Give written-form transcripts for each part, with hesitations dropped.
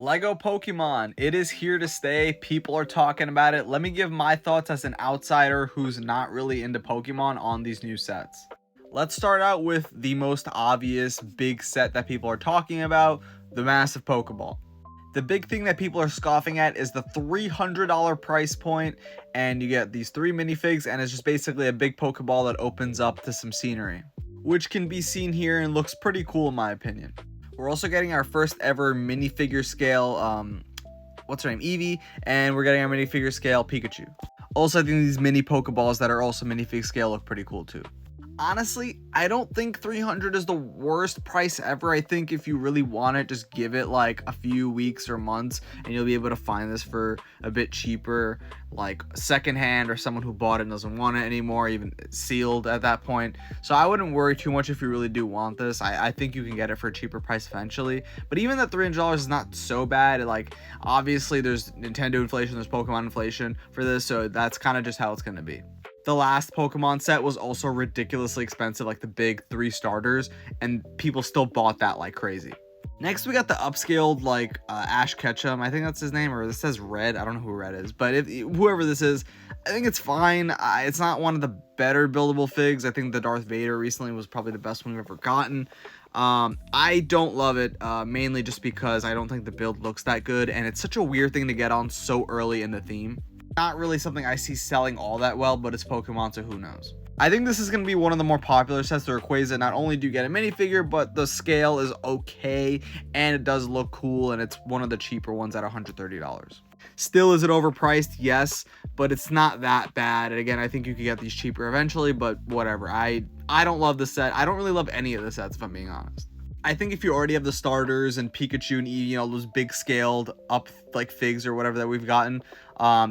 Lego Pokemon, it is here to stay. People are talking about it. Let me give my thoughts as an outsider who's not really into Pokemon on these new sets. Let's start out with the most obvious big set that people are talking about, the massive Pokeball. The big thing that people are scoffing at is the $300 price point, and you get these 3 minifigs, and it's just basically a big Pokeball that opens up to some scenery, which can be seen here and looks pretty cool in my opinion. We're also getting our first ever minifigure scale, what's her name, Eevee, and we're getting our minifigure scale Pikachu. Also, I think these mini Pokeballs that are also minifig scale look pretty cool too. Honestly, I don't think 300 is the worst price ever. I think if you really want it, just give it like a few weeks or months and you'll be able to find this for a bit cheaper, like secondhand, or someone who bought it and doesn't want it anymore, even sealed at that point. So I wouldn't worry too much if you really do want this. I think you can get it for a cheaper price eventually, but even that $300 is not so bad. Like, obviously there's Nintendo inflation, there's Pokemon inflation for this, so that's kind of just how it's going to be. The last Pokemon set was also ridiculously expensive, like the big 3 starters, and people still bought that like crazy. Next, we got the upscaled, like, Ash Ketchum. I think that's his name, or this says Red. I don't know who Red is, but whoever this is, I think it's fine. It's not one of the better buildable figs. I think the Darth Vader recently was probably the best one we've ever gotten. I don't love it, mainly just because I don't think the build looks that good, and it's such a weird thing to get on so early in the theme. Not really something I see selling all that well, but it's Pokemon, so who knows. I think this is going to be one of the more popular sets, the Rayquaza. Not only do you get a minifigure, but the scale is okay, and it does look cool, and it's one of the cheaper ones at $130. Still, is it overpriced? Yes, but it's not that bad. And again, I think you could get these cheaper eventually, but whatever. I don't love the set. I don't really love any of the sets, if I'm being honest. I think if you already have the starters and Pikachu and Eevee, you know, those big scaled up like figs or whatever that we've gotten,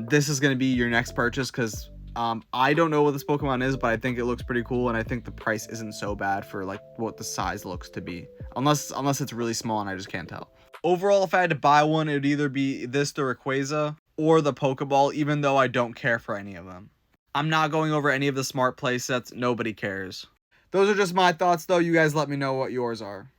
this is going to be your next purchase, because I don't know what this Pokemon is, but I think it looks pretty cool, and I think the price isn't so bad for like what the size looks to be, unless it's really small and I just can't tell. Overall, if I had to buy one, it would either be this, the Rayquaza, or the Pokeball, even though I don't care for any of them. I'm not going over any of the smart play sets. Nobody cares. Those are just my thoughts, though. You guys let me know what yours are.